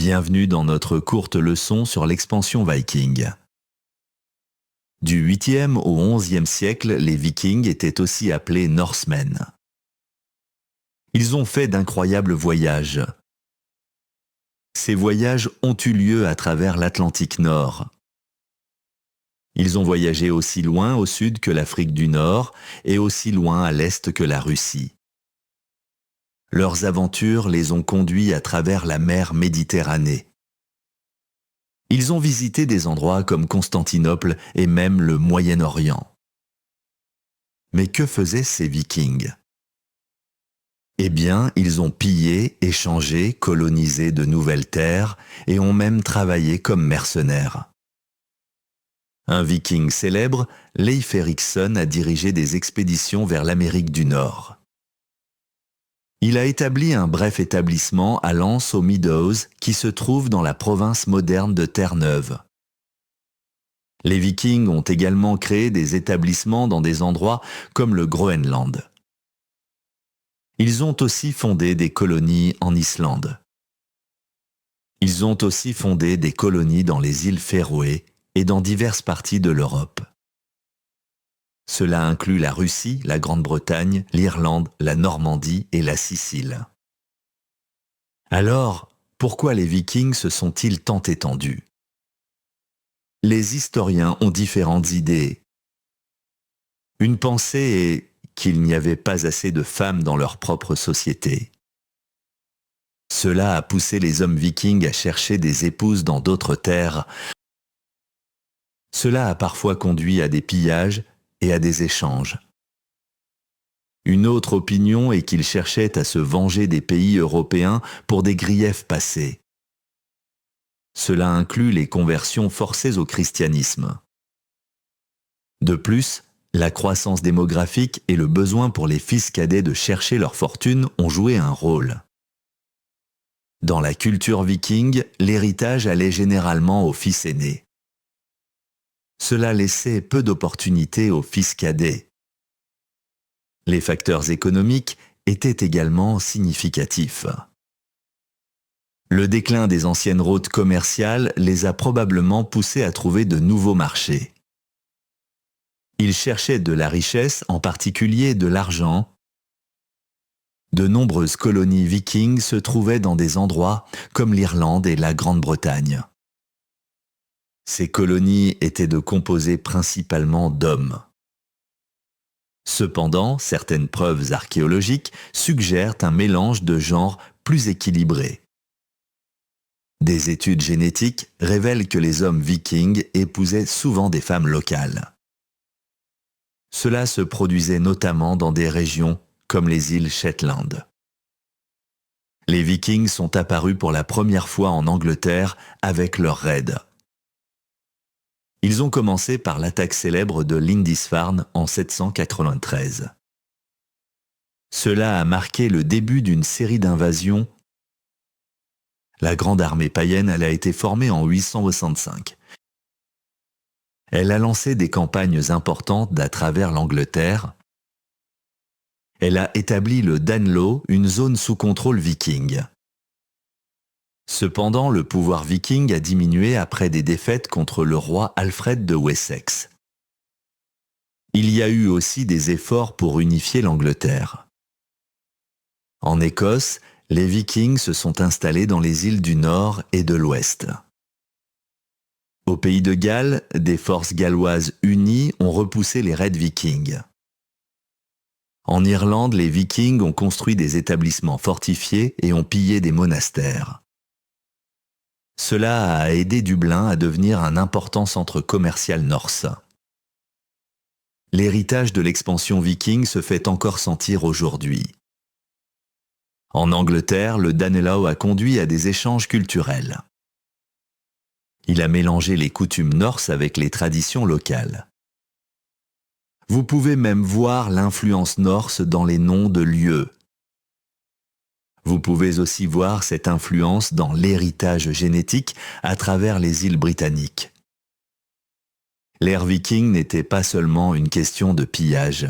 Bienvenue dans notre courte leçon sur l'expansion viking. Du 8e au 11e siècle, les Vikings étaient aussi appelés Norsemen. Ils ont fait d'incroyables voyages. Ces voyages ont eu lieu à travers l'Atlantique Nord. Ils ont voyagé aussi loin au sud que l'Afrique du Nord et aussi loin à l'est que la Russie. Leurs aventures les ont conduits à travers la mer Méditerranée. Ils ont visité des endroits comme Constantinople et même le Moyen-Orient. Mais que faisaient ces Vikings? Eh bien, ils ont pillé, échangé, colonisé de nouvelles terres et ont même travaillé comme mercenaires. Un Viking célèbre, Leif Erikson, a dirigé des expéditions vers l'Amérique du Nord. Il a établi un bref établissement à Lance aux Meadows qui se trouve dans la province moderne de Terre-Neuve. Les Vikings ont également créé des établissements dans des endroits comme le Groenland. Ils ont aussi fondé des colonies en Islande. Ils ont aussi fondé des colonies dans les îles Féroé et dans diverses parties de l'Europe. Cela inclut la Russie, la Grande-Bretagne, l'Irlande, la Normandie et la Sicile. Alors, pourquoi les Vikings se sont-ils tant étendus? Les historiens ont différentes idées. Une pensée est qu'il n'y avait pas assez de femmes dans leur propre société. Cela a poussé les hommes vikings à chercher des épouses dans d'autres terres. Cela a parfois conduit à des pillages et à des échanges. Une autre opinion est qu'ils cherchaient à se venger des pays européens pour des griefs passés. Cela inclut les conversions forcées au christianisme. De plus, la croissance démographique et le besoin pour les fils cadets de chercher leur fortune ont joué un rôle. Dans la culture viking, l'héritage allait généralement au fils aîné. Cela laissait peu d'opportunités aux fils cadets. Les facteurs économiques étaient également significatifs. Le déclin des anciennes routes commerciales les a probablement poussés à trouver de nouveaux marchés. Ils cherchaient de la richesse, en particulier de l'argent. De nombreuses colonies vikings se trouvaient dans des endroits comme l'Irlande et la Grande-Bretagne. Ces colonies étaient composées principalement d'hommes. Cependant, certaines preuves archéologiques suggèrent un mélange de genres plus équilibré. Des études génétiques révèlent que les hommes vikings épousaient souvent des femmes locales. Cela se produisait notamment dans des régions comme les îles Shetland. Les Vikings sont apparus pour la première fois en Angleterre avec leurs raids. Ils ont commencé par l'attaque célèbre de Lindisfarne en 793. Cela a marqué le début d'une série d'invasions. La grande armée païenne a été formée en 865. Elle a lancé des campagnes importantes à travers l'Angleterre. Elle a établi le Danelaw, une zone sous contrôle viking. Cependant, le pouvoir viking a diminué après des défaites contre le roi Alfred de Wessex. Il y a eu aussi des efforts pour unifier l'Angleterre. En Écosse, les Vikings se sont installés dans les îles du Nord et de l'Ouest. Au pays de Galles, des forces galloises unies ont repoussé les raids vikings. En Irlande, les Vikings ont construit des établissements fortifiés et ont pillé des monastères. Cela a aidé Dublin à devenir un important centre commercial norse. L'héritage de l'expansion viking se fait encore sentir aujourd'hui. En Angleterre, le Danelaw a conduit à des échanges culturels. Il a mélangé les coutumes norses avec les traditions locales. Vous pouvez même voir l'influence norse dans les noms de lieux. Vous pouvez aussi voir cette influence dans l'héritage génétique à travers les îles britanniques. L'ère viking n'était pas seulement une question de pillage.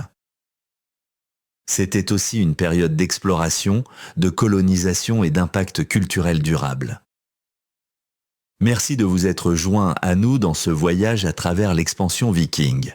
C'était aussi une période d'exploration, de colonisation et d'impact culturel durable. Merci de vous être joint à nous dans ce voyage à travers l'expansion viking.